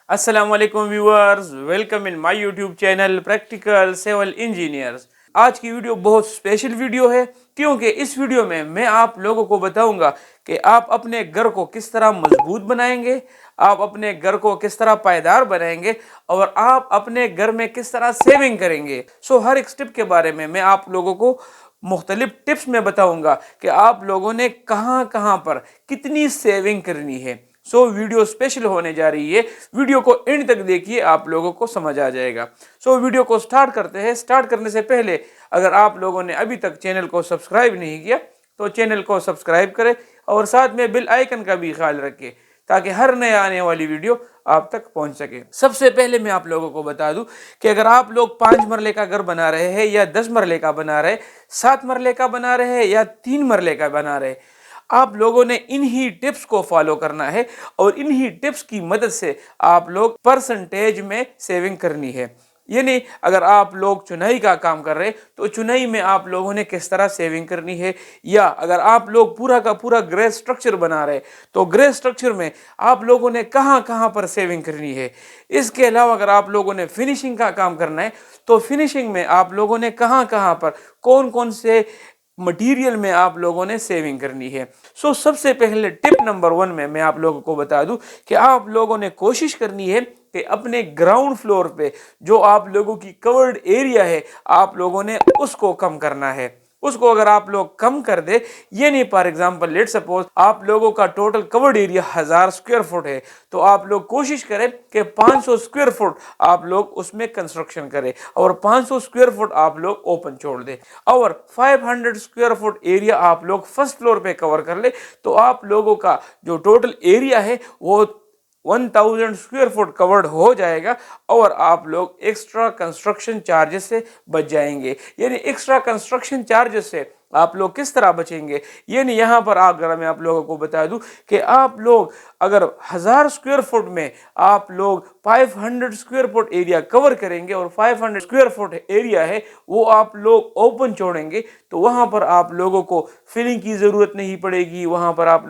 अस्सलाम वालेकुम viewers, welcome in my YouTube channel practical civil engineers. आज की वीडियो बहुत स्पेशल वीडियो है क्योंकि इस वीडियो में मैं आप लोगों को बताऊंगा कि आप अपने घर को किस तरह मजबूत बनाएंगे, आप अपने घर को किस तरह पायदार बनाएंगे और आप अपने घर में किस तरह सेविंग करेंगे। हर एक स्टेप के बारे में मैं आप लोगों को मुख्तलिफ टिप्स में बताऊंगा कि आप लोगों ने कहां कहां पर कितनी सेविंग करनी है। वीडियो स्पेशल होने जा रही है, वीडियो को एंड तक देखिए, आप लोगों को समझ आ जाएगा। वीडियो को स्टार्ट करते हैं। स्टार्ट करने से पहले अगर आप लोगों ने अभी तक चैनल को सब्सक्राइब नहीं किया तो चैनल को सब्सक्राइब करें और साथ में बेल आइकन का भी ख्याल रखें ताकि हर नए आने वाली वीडियो आप तक पहुंच सके। सबसे पहले मैं आप लोगों को बता दूं कि अगर आप लोग 5 मरले का घर बना रहे हैं या 10 मरले का बना रहे, 7 मरले का बना रहे हैं या 3 मरले का बना रहे, आप लोगों ने इन्हीं टिप्स को फॉलो करना है और इन्हीं टिप्स की मदद से आप लोग परसेंटेज में सेविंग करनी है। यानी अगर आप लोग चुनाई का काम कर रहे तो चुनाई में आप लोगों ने किस तरह सेविंग करनी है, या अगर आप लोग पूरा का पूरा ग्रे स्ट्रक्चर बना रहे तो ग्रे स्ट्रक्चर में आप लोगों ने कहां कहां पर सेविंग करनी है। इसके अलावा अगर आप लोगों ने फिनिशिंग का काम करना है तो फिनिशिंग में आप लोगों ने कहां कहां पर कौन कौन से मटेरियल में आप लोगों ने सेविंग करनी है। सबसे पहले टिप नंबर 1 में मैं आप लोगों को बता दूं कि आप लोगों ने कोशिश करनी है कि अपने ग्राउंड फ्लोर पे जो आप लोगों की कवर्ड एरिया है आप लोगों ने उसको कम करना है। उसको अगर आप लोग कम कर दे, ये नहीं, फॉर एग्जांपल लेट सपोज आप लोगों का total covered area 1000 square foot है तो आप लोग कोशिश करें कि 500 स्क्वायर फुट आप लोग उसमें कंस्ट्रक्शन करें और 500 स्क्वायर फुट आप लोग ओपन छोड़ दें और 500 स्क्वायर फुट एरिया आप लोग फर्स्ट फ्लोर पे कवर कर ले, तो आप लोगों का जो टोटल एरिया है वो 1000 स्क्वायर फुट कवर्ड हो जाएगा और आप लोग एक्स्ट्रा कंस्ट्रक्शन चार्जेस से बच जाएंगे। यानी एक्स्ट्रा कंस्ट्रक्शन चार्जेस से आप लोग किस तरह बचेंगे, यानी यहाँ पर अगर मैं आप लोगों को बता दूं कि आप लोग अगर 1000 स्क्वायर फुट में आप लोग 500 स्क्वायर फुट एरिया कवर करेंगे और 500 स्क्वायर फुट एरिया है वो आप लोग ओपन छोड़ेंगे तो वहां पर आप लोगों को फिलिंग की जरूरत नहीं पड़ेगी। वहां पर आप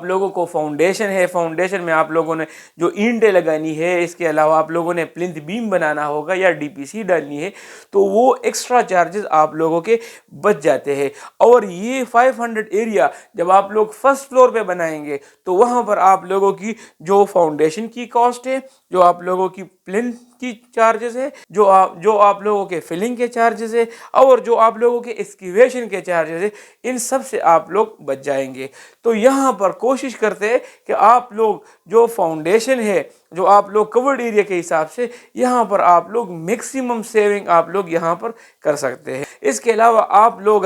लोगों को फाउंडेशन है, फाउंडेशन में आप लोगों ने जो ईंटें लगानी है, इसके अलावा आप लोगों ने प्लिंथ बीम बनाना होगा या डीपीसी डालनी है, तो वो एक्स्ट्रा चार्जेस आप लोगों के बच जाते हैं। और ये 500 एरिया जब आप लोग फर्स्ट फ्लोर पे बनाएंगे तो वहां पर आप लोगों की जो फाउंडेशन की कॉस्ट है, जो आप लोगों की प्लिंथ की चार्जेस है, जो आप लोगों के फिलिंग के चार्जेस है और जो आप लोगों के एक्सक्यूवेशन के चार्जेस है, इन सब से आप लोग बच जाएंगे। तो यहाँ पर कोशिश करते हैं कि आप लोग जो फाउंडेशन है, जो आप लोग कवर्ड एरिया के हिसाब से यहाँ पर आप लोग मैक्सिमम सेविंग आप लोग यहाँ पर कर सकते हैं। इसके अलावा आप लोग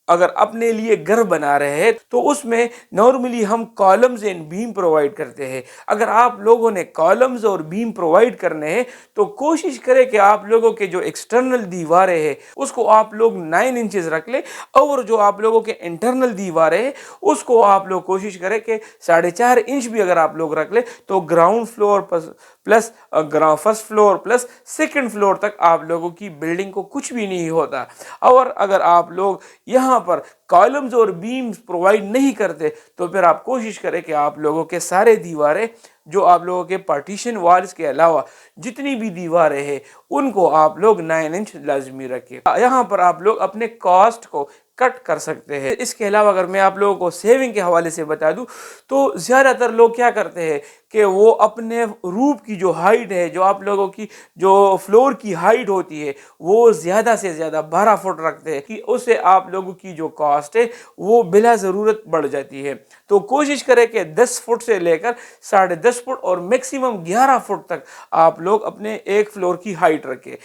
अगर अपने लिए घर बना रहे हैं तो उसमें नॉर्मली हम कॉलम्स एंड बीम प्रोवाइड करते हैं। अगर आप लोगों ने कॉलम्स और बीम प्रोवाइड करने हैं तो कोशिश करें कि आप लोगों के जो एक्सटर्नल दीवारें हैं उसको आप लोग 9 इंचेस रख ले और जो आप लोगों के इंटरनल दीवारें हैं उसको आप लोग कोशिश करें कि 4.5 इंच भी अगर आप लोग रख ले तो ground floor plus first floor plus second floor तक आप लोगों की बिल्डिंग को कुछ भी नहीं होता। और अगर आप लोग यहाँ पर कॉलम्स और बीम्स प्रोवाइड नहीं करते तो फिर आप कोशिश करें कि आप लोगों के सारे दीवारें, जो आप लोगों के पार्टीशन वॉल्स के अलावा जितनी भी दीवारें हैं उनको आप लोग 9 इंच लाजमी रखें। यहाँ पर आप लोग अपने कॉस्ट को कट कर सकते हैं। इसके अलावा अगर मैं आप लोगों को सेविंग के हवाले से बता दूं तो ज़्यादातर लोग क्या करते हैं कि वो अपने रूफ की जो हाइट है, जो आप लोगों की जो फ्लोर की हाइट होती है, वो ज़्यादा से ज़्यादा 12 फुट रखते हैं कि उससे आप लोगों की जो कॉस्ट है वो बिला ज़रूरत बढ़ जाती है। तो कोशिश करें कि 10 फुट से लेकर 10.5 फुट और मैक्सिमम 11 फुट तक आप लोग अपने एक फ्लोर की हाइट रखें।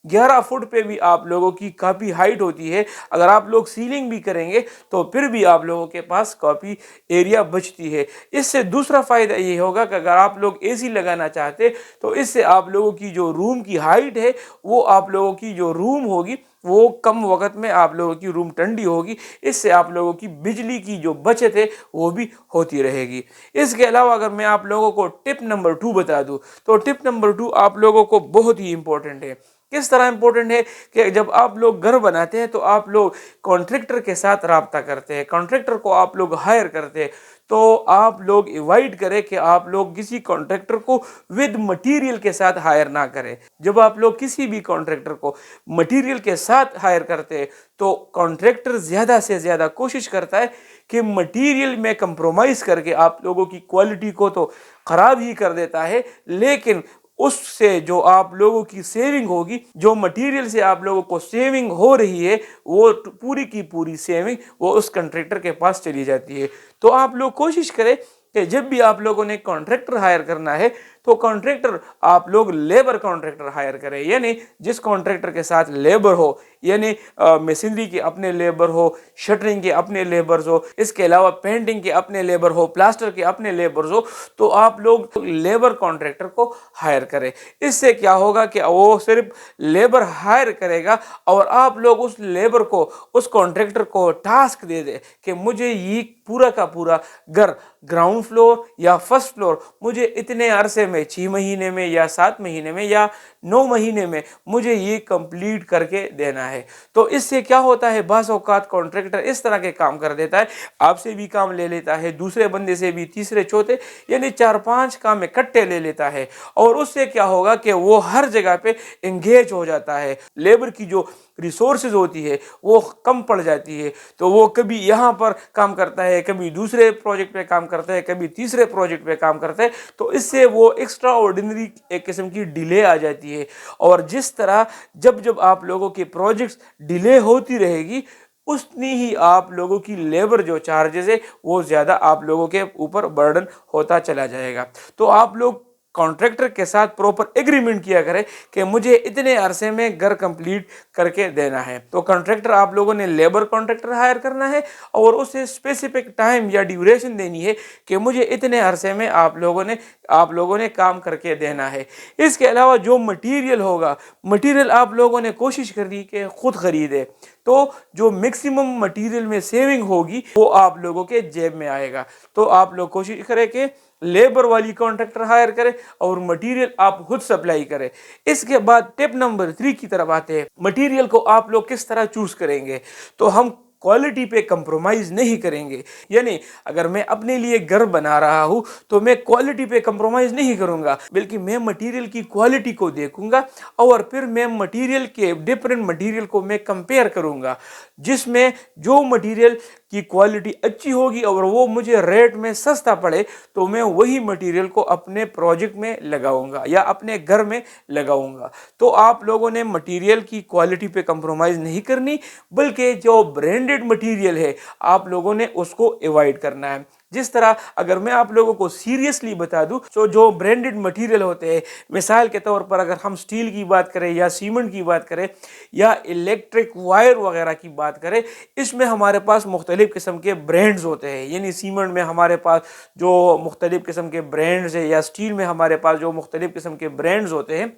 11 फुट पे भी आप लोगों की काफ़ी हाइट होती है। अगर आप लोग सीलिंग भी करेंगे तो फिर भी आप लोगों के पास काफ़ी एरिया बचती है। इससे दूसरा फ़ायदा ये होगा कि अगर आप लोग एसी लगाना चाहते तो इससे आप लोगों की जो रूम की हाइट है, वो आप लोगों की जो रूम होगी वो कम वक्त में आप लोगों की रूम ठंडी होगी। इससे आप लोगों की बिजली की जो बचत है वो भी होती रहेगी। इसके अलावा अगर मैं आप लोगों को टिप नंबर 2 बता दूं तो टिप नंबर 2 आप लोगों को बहुत ही इंपॉर्टेंट है। किस तरह इंपॉर्टेंट है कि जब आप लोग घर बनाते हैं तो आप लोग कॉन्ट्रैक्टर के साथ राब्ता करते हैं, कॉन्ट्रैक्टर को आप लोग हायर करते हैं, तो आप लोग अवॉइड करें कि आप लोग किसी कॉन्ट्रैक्टर को विद मटेरियल के साथ हायर ना करें। जब आप लोग किसी भी कॉन्ट्रैक्टर को मटेरियल के साथ हायर करते हैं तो कॉन्ट्रैक्टर ज़्यादा से ज़्यादा कोशिश करता है कि मटेरियल में कंप्रोमाइज़ करके आप लोगों की क्वालिटी को तो ख़राब ही कर देता है, लेकिन उससे जो आप लोगों की सेविंग होगी, जो मटेरियल से आप लोगों को सेविंग हो रही है, वो पूरी की पूरी सेविंग वो उस कॉन्ट्रैक्टर के पास चली जाती है। तो आप लोग कोशिश करें कि जब भी आप लोगों ने कॉन्ट्रैक्टर हायर करना है तो कॉन्ट्रैक्टर आप लोग लेबर कॉन्ट्रैक्टर हायर करें, यानी जिस कॉन्ट्रैक्टर के साथ लेबर हो, यानी मशीनरी के अपने लेबर हो, शटरिंग के अपने लेबर्स हो, इसके अलावा पेंटिंग के अपने लेबर हो, प्लास्टर के अपने लेबर्स हो, तो आप लोग लेबर कॉन्ट्रैक्टर को हायर करें। इससे क्या होगा कि वो सिर्फ लेबर हायर करेगा और आप लोग उस लेबर को, उस कॉन्ट्रैक्टर को टास्क दे दे कि मुझे ये पूरा का पूरा घर, ग्राउंड फ्लोर या फर्स्ट फ्लोर, मुझे इतने अरसे में 6 महीने में या 7 महीने में या 9 महीने में मुझे ये कंप्लीट करके देना है। तो इससे क्या होता है, बाज़ औक़ात कॉन्ट्रैक्टर इस तरह के काम कर देता है, आपसे भी काम ले लेता है, दूसरे बंदे से भी, तीसरे चौथे, यानी 4-5 काम इकट्ठे ले लेता है, और उससे क्या होगा कि वो हर जगह पे एंगेज हो जाता है। लेबर की जो रिसोर्सेज होती है वो कम पड़ जाती है, तो वो कभी यहाँ पर काम करता है, कभी दूसरे प्रोजेक्ट पे काम करता है, कभी तीसरे प्रोजेक्ट पे काम करता है, तो इससे वो एक्स्ट्रा ऑर्डिनरी एक किस्म की डिले आ जाती है। और जिस तरह जब जब आप लोगों के प्रोजेक्ट्स डिले होती रहेगी, उतनी ही आप लोगों की लेबर जो चार्जेस है वो ज़्यादा आप लोगों के ऊपर बर्डन होता चला जाएगा। तो आप लोग कॉन्ट्रैक्टर के साथ प्रॉपर एग्रीमेंट किया करें कि मुझे इतने अरसे में घर कंप्लीट करके देना है। तो कॉन्ट्रैक्टर आप लोगों ने लेबर कॉन्ट्रैक्टर हायर करना है और उसे स्पेसिफिक टाइम या ड्यूरेशन देनी है कि मुझे इतने अरसे में आप लोगों ने काम करके देना है। इसके अलावा जो मटेरियल होगा, मटेरियल आप लोगों ने कोशिश करनी कि खुद खरीदे, तो जो मैक्सिमम मटेरियल में सेविंग होगी वो आप लोगों के जेब में आएगा। तो आप लोग कोशिश करें कि लेबर वाली कॉन्ट्रैक्टर हायर करें और मटेरियल आप खुद सप्लाई करें। इसके बाद टिप नंबर 3 की तरफ आते हैं। मटेरियल को आप लोग किस तरह चूज करेंगे, तो हम क्वालिटी पे कंप्रोमाइज़ नहीं करेंगे। यानी अगर मैं अपने लिए घर बना रहा हूँ तो मैं क्वालिटी पे कंप्रोमाइज़ नहीं करूँगा, बल्कि मैं मटेरियल की क्वालिटी को देखूँगा और फिर मैं मटेरियल के डिफरेंट मटेरियल को मैं कंपेयर करूँगा, जिसमें जो मटेरियल की क्वालिटी अच्छी होगी और वो मुझे रेट में सस्ता पड़े तो मैं वही मटेरियल को अपने प्रोजेक्ट में लगाऊंगा या अपने घर में लगाऊंगा। तो आप लोगों ने मटेरियल की क्वालिटी पे कंप्रोमाइज़ नहीं करनी, बल्कि जो ब्रांडेड मटेरियल है आप लोगों ने उसको अवॉइड करना है। जिस तरह अगर मैं आप लोगों को सीरियसली बता दूं तो जो ब्रांडेड मटेरियल होते हैं, मिसाल के तौर पर अगर हम स्टील की बात करें या सीमेंट की बात करें या इलेक्ट्रिक वायर वगैरह की बात करें, इसमें हमारे पास मुख्तलिफ़ किस्म के ब्रांड्स होते हैं। यानी सीमेंट में हमारे पास जो मुख्तलिफ़ किस्म के ब्रांड्स है या स्टील में हमारे पास जो मुख्तलिफ़ किस्म के ब्रांड्स होते हैं,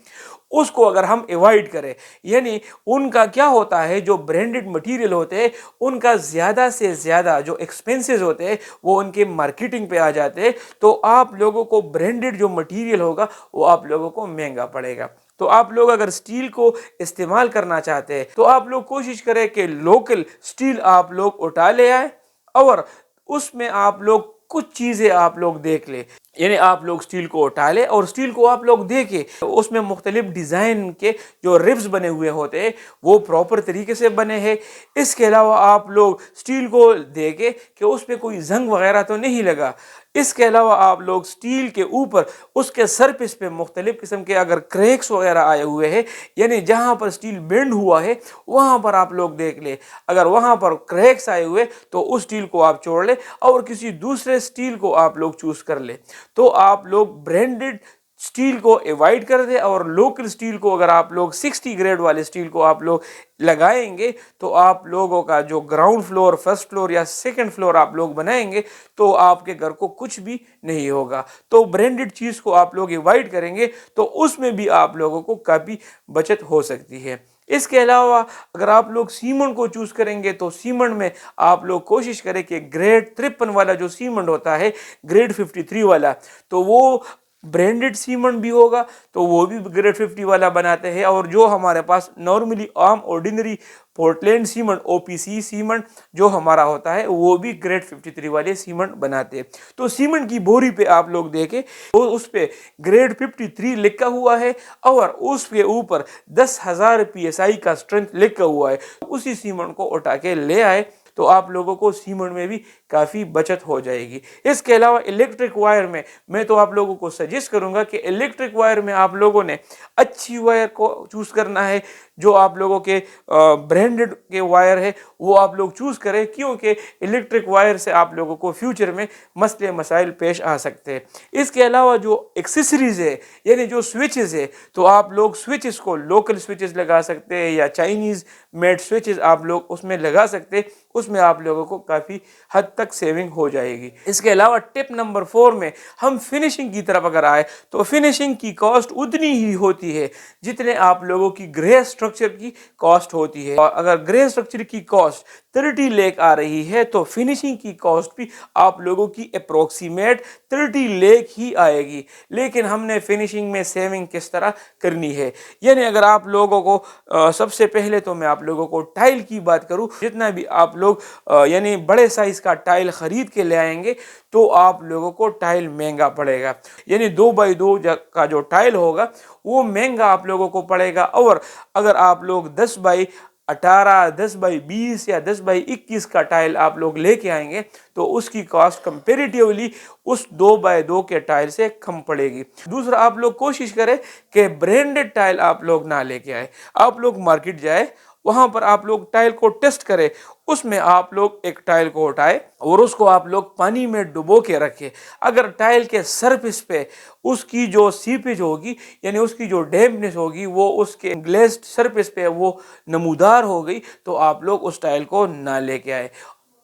उसको अगर हम अवॉइड करें, यानी उनका क्या होता है, जो ब्रांडेड मटेरियल होते हैं उनका ज़्यादा से ज़्यादा जो एक्सपेंसेस होते हैं वो उनके मार्केटिंग पे आ जाते हैं, तो आप लोगों को ब्रांडेड जो मटेरियल होगा वो आप लोगों को महंगा पड़ेगा। तो आप लोग अगर स्टील को इस्तेमाल करना चाहते हैं तो आप लोग कोशिश करें कि लोकल स्टील आप लोग उठा ले आए और उसमें आप लोग कुछ चीज़ें आप लोग देख ले। यानी आप लोग स्टील को उठा ले और स्टील को आप लोग देखें, तो उसमें मुख्तलिफ डिज़ाइन के जो रिब्स बने हुए होते हैं वो प्रॉपर तरीके से बने हैं। इसके अलावा आप लोग स्टील को देखें कि उसमें कोई जंग वगैरह तो नहीं लगा। इसके अलावा आप लोग स्टील के ऊपर उसके सरफेस पे मुख्तलिफ किस्म के अगर क्रैक्स वगैरह आए हुए हैं, यानी जहाँ पर स्टील बेंड हुआ है वहाँ पर आप लोग देख ले। अगर वहाँ पर क्रैक्स आए हुए तो उस स्टील को आप छोड़ ले और किसी दूसरे स्टील को आप लोग चूज़ कर ले। तो आप लोग ब्रांडेड स्टील को अवॉइड कर दे और लोकल स्टील को, अगर आप लोग 60 ग्रेड वाले स्टील को आप लोग लगाएंगे तो आप लोगों का जो ग्राउंड फ्लोर, फर्स्ट फ्लोर या सेकंड फ्लोर आप लोग बनाएंगे तो आपके घर को कुछ भी नहीं होगा। तो ब्रांडेड चीज़ को आप लोग अवॉइड करेंगे तो उसमें भी आप लोगों को काफ़ी बचत हो सकती है। इसके अलावा अगर आप लोग सीमेंट को चूज़ करेंगे तो सीमेंट में आप लोग कोशिश करें कि ग्रेड 53 वाला जो सीमेंट होता है, ग्रेड 53 वाला, तो वो ब्रांडेड सीमेंट भी होगा तो वो भी ग्रेड 50 वाला बनाते हैं, और जो हमारे पास नॉर्मली आम ordinary Portland cement OPC cement जो हमारा होता है वो भी ग्रेड 53 वाले सीमेंट बनाते हैं। तो सीमेंट की बोरी पे आप लोग देखें तो उस पे ग्रेड 53 लिखा हुआ है और उसके ऊपर 10,000 PSI का स्ट्रेंथ लिखा हुआ है। उसी सीमेंट को उठा के ले आए तो आप लोगों को सीमेंट में भी काफ़ी बचत हो जाएगी। इसके अलावा इलेक्ट्रिक वायर में मैं तो आप लोगों को सजेस्ट करूंगा कि इलेक्ट्रिक वायर में आप लोगों ने अच्छी वायर को चूज़ करना है। जो आप लोगों के ब्रांडेड के वायर है वो आप लोग चूज़ करें, क्योंकि इलेक्ट्रिक वायर से आप लोगों को फ्यूचर में मसले मसाइल पेश आ सकते हैं। इसके अलावा जो एक्सेसरीज है यानी जो स्विचेस है तो आप लोग स्विचेस को लोकल स्विचेस लगा सकते हैं या चाइनीज़ मेड स्विचेस आप लोग उसमें लगा सकते हैं, उसमें आप लोगों को काफ़ी हद तक सेविंग हो जाएगी। इसके अलावा टिप नंबर 4 में हम फिनिशिंग की तरफ अगर आए तो फिनिशिंग की कॉस्ट उतनी ही होती है जितने आप लोगों की ग्रे स्ट्रक्चर की कॉस्ट होती है। और अगर ग्रे स्ट्रक्चर की कॉस्ट 30 लाख आ रही है तो फिनिशिंग की कॉस्ट भी आप लोगों की अप्रोक्सीमेट 30 लाख ही आएगी। लेकिन हमने फिनिशिंग में सेविंग किस तरह करनी है, यानी अगर आप लोगों को सबसे पहले तो मैं आप लोगों को टाइल की बात करूं, जितना भी आप लोग यानी बड़े साइज का टाइल खरीद के ले आएंगे तो आप लोगों को टाइल महंगा पड़ेगा। यानी 2x2 का जो टाइल होगा वो महंगा आप लोगों को पड़ेगा। और अगर आप लोग 10x18, 10x20 या 10x21 का टाइल आप लोग लेके आएंगे तो उसकी कॉस्ट कंपेरेटिवली उस 2x2 के टाइल से कम पड़ेगी। दूसरा, आप लोग कोशिश करें कि ब्रांडेड टाइल आप लोग ना लेके आए। आप लोग मार्केट जाए, वहां पर आप लोग टाइल को टेस्ट करें, उसमें आप लोग एक टाइल को उठाए और उसको आप लोग पानी में डुबो के रखें। अगर टाइल के सरफेस पे उसकी जो सीपेज होगी यानी उसकी जो डैम्पनेस होगी वो उसके ग्लेज्ड सरफेस पे वो नमूदार हो गई तो आप लोग उस टाइल को ना लेके आए।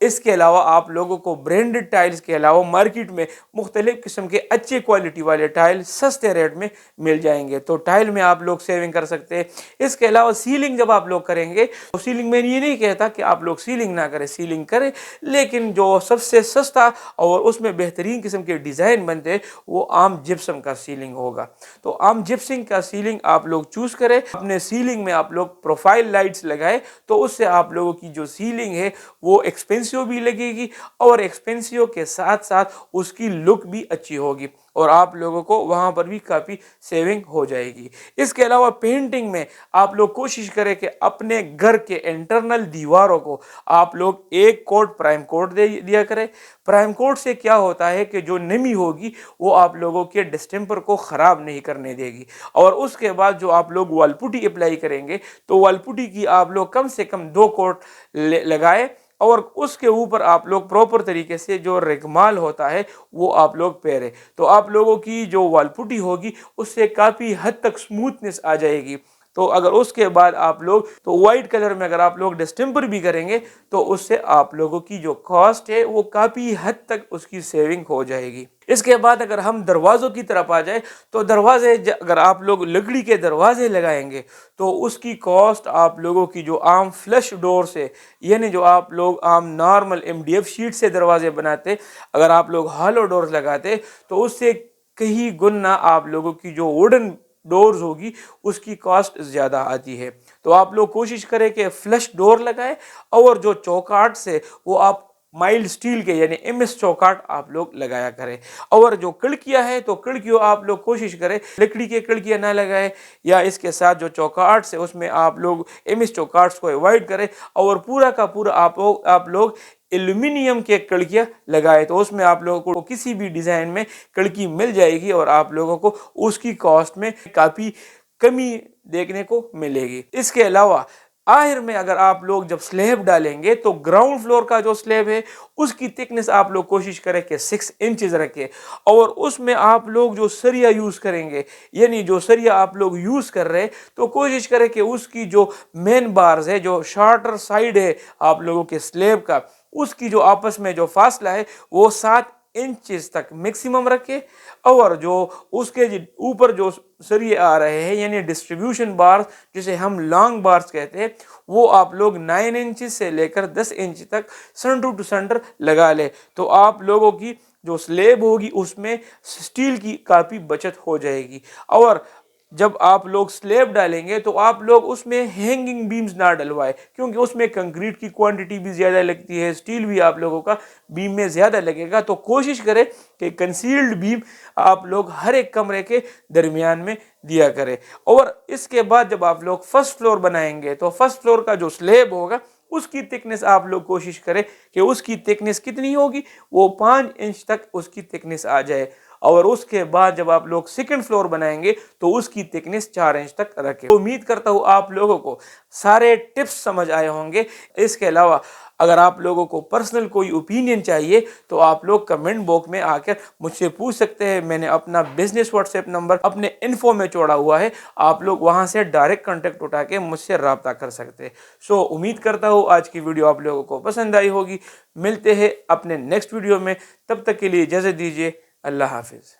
इसके अलावा आप लोगों को ब्रांडेड टाइल्स के अलावा मार्केट में मुख्तलिफ किस्म के अच्छे क्वालिटी वाले टाइल सस्ते रेट में मिल जाएंगे, तो टाइल में आप लोग सेविंग कर सकते हैं। इसके अलावा सीलिंग जब आप लोग करेंगे तो सीलिंग में ये नहीं कहता कि आप लोग सीलिंग ना करें, सीलिंग करें, लेकिन जो सबसे सस्ता और उसमें बेहतरीन किस्म के डिज़ाइन बनते हैं वो आम जिप्सम का सीलिंग होगा। तो आम जिप्सम का सीलिंग आप लोग चूज़ करें। अपने सीलिंग में आप लोग प्रोफाइल लाइट्स लगाए तो उससे आप लोगों की जो सीलिंग है वो एक्सपेंसिव भी लगेगी और एक्सपेंसिव के साथ साथ उसकी लुक भी अच्छी होगी और आप लोगों को वहां पर भी काफ़ी सेविंग हो जाएगी। इसके अलावा पेंटिंग में आप लोग कोशिश करें कि अपने घर के इंटरनल दीवारों को आप लोग एक कोट प्राइम कोट दे दिया करें। प्राइम कोट से क्या होता है कि जो नमी होगी वो आप लोगों के डिस्टेंपर को ख़राब नहीं करने देगी। और उसके बाद जो आप लोग वॉल पुट्टी अप्लाई करेंगे तो वॉल पुट्टी की आप लोग कम से कम 2 कोट लगाए और उसके ऊपर आप लोग प्रॉपर तरीके से जो रेगमाल होता है वो आप लोग पहरे, तो आप लोगों की जो वॉल पुट्टी होगी उससे काफ़ी हद तक स्मूथनेस आ जाएगी। तो अगर उसके बाद आप लोग तो वाइट कलर में अगर आप लोग डिस्टेंपर भी करेंगे तो उससे आप लोगों की जो कॉस्ट है वो काफ़ी हद तक उसकी सेविंग हो जाएगी। इसके बाद अगर हम दरवाज़ों की तरफ आ जाए तो दरवाजे अगर आप लोग लकड़ी के दरवाजे लगाएंगे तो उसकी कॉस्ट आप लोगों की जो आम फ्लश डोर से यानी जो आप लोग आम नॉर्मल MDF शीट से दरवाजे बनाते, अगर आप लोग हॉलो डोर्स लगाते तो उससे कहीं गुना आप लोगों की जो वुडन डोर्स होगी उसकी कॉस्ट ज़्यादा आती है। तो आप लोग कोशिश करें कि फ्लश डोर लगाए और जो चौकाट से वो आप माइल्ड स्टील के यानी MS चौकाट आप लोग लगाया करें। और जो खिड़कियां है तो खिड़कियों आप लोग कोशिश करें लकड़ी के खिड़कियां ना लगाएं या इसके साथ जो चौकाट से उसमें आप लोग MS चौकाट्स को अवॉइड करें और पूरा का पूरा आप लोग एल्यूमिनियम के खिड़कियां लगाए तो उसमें आप लोगों को किसी भी डिज़ाइन में खिड़की मिल जाएगी और आप लोगों को उसकी कॉस्ट में काफ़ी कमी देखने को मिलेगी। इसके अलावा आखिर में अगर आप लोग जब स्लैब डालेंगे तो ग्राउंड फ्लोर का जो स्लैब है उसकी थिकनेस आप लोग कोशिश करें कि 6 इंचेस रखें और उसमें आप लोग जो सरिया यूज़ करेंगे यानी जो सरिया आप लोग यूज़ कर रहे हैं तो कोशिश करें कि उसकी जो मेन बार्स है जो शॉर्टर साइड है आप लोगों के स्लैब का उसकी जो आपस में जो फासला है वो 7 इंचेस तक मैक्सिमम रखे और जो उसके ऊपर जो सरिये आ रहे हैं यानी डिस्ट्रीब्यूशन बार्स जिसे हम लॉन्ग बार्स कहते हैं वो आप लोग 9 इंच से लेकर 10 इंच तक सेंटर टू सेंटर लगा ले तो आप लोगों की जो स्लेब होगी उसमें स्टील की काफ़ी बचत हो जाएगी। और जब आप लोग स्लेब डालेंगे तो आप लोग उसमें हैंगिंग बीम्स ना डलवाए, क्योंकि उसमें कंक्रीट की क्वांटिटी भी ज़्यादा लगती है, स्टील भी आप लोगों का बीम में ज़्यादा लगेगा। तो कोशिश करें कि कंसील्ड बीम आप लोग हर एक कमरे के दरमियान में दिया करें। और इसके बाद जब आप लोग फर्स्ट फ्लोर बनाएंगे तो फर्स्ट फ्लोर का जो स्लेब होगा उसकी थिकनेस आप लोग कोशिश करें कि उसकी थिकनेस कितनी होगी, वो 5 इंच तक उसकी थिकनेस आ जाए। और उसके बाद जब आप लोग सेकंड फ्लोर बनाएंगे तो उसकी थिकनेस 4 इंच तक रखें। उम्मीद करता हूँ आप लोगों को सारे टिप्स समझ आए होंगे। इसके अलावा अगर आप लोगों को पर्सनल कोई ओपिनियन चाहिए तो आप लोग कमेंट बॉक्स में आकर मुझसे पूछ सकते हैं। मैंने अपना बिजनेस व्हाट्सएप नंबर अपने इन्फो में छोड़ा हुआ है, आप लोग वहां से डायरेक्ट कांटेक्ट उठा के मुझसे रब्ता कर सकते हैं। सो उम्मीद करता हूँ आज की वीडियो आप लोगों को पसंद आई होगी। मिलते हैं अपने नेक्स्ट वीडियो में, तब तक के लिए इजाजत दीजिए। अल्लाह हाफिज।